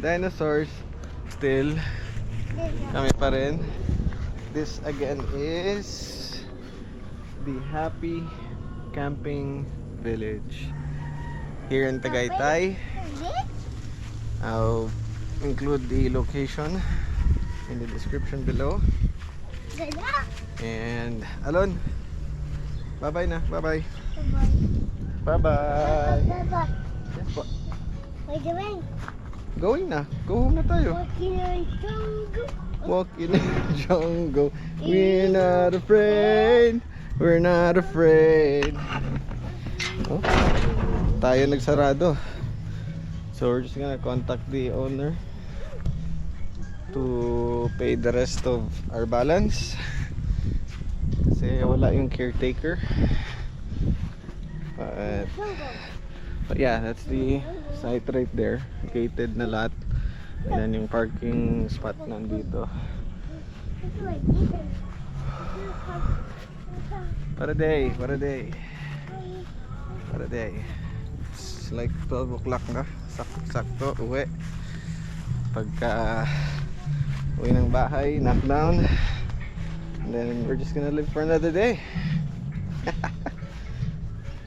dinosaurs. Still, kami pa rin. This again is the Happy Camping Village here in Tagaytay. I'll include the location in the description below. And Alon, bye-bye na. Bye-bye. Bye-bye. Yes po. Where are you going? Going na. Go home na tayo. Walking in the jungle. Walk in the jungle. We're not afraid. We're not afraid. Oh, tayo nagsarado. So we're just gonna contact the owner to pay the rest of our balance. Kasi wala yung caretaker. But yeah, that's the site right there. Gated na lahat. And then yung parking spot nandito. What a day, what a day. What a day. It's like 12 o'clock na. Sakto, uwi. Pagka uwi ng bahay, knockdown. And then we're just gonna live for another day.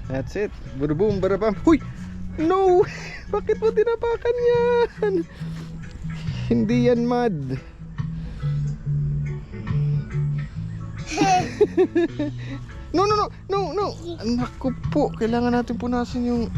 That's it. Bada boom, bada bam. Huy! No! Bakit mo tinapakan yan? Hindi yan mud. No. Naku po, kailangan natin punasan yung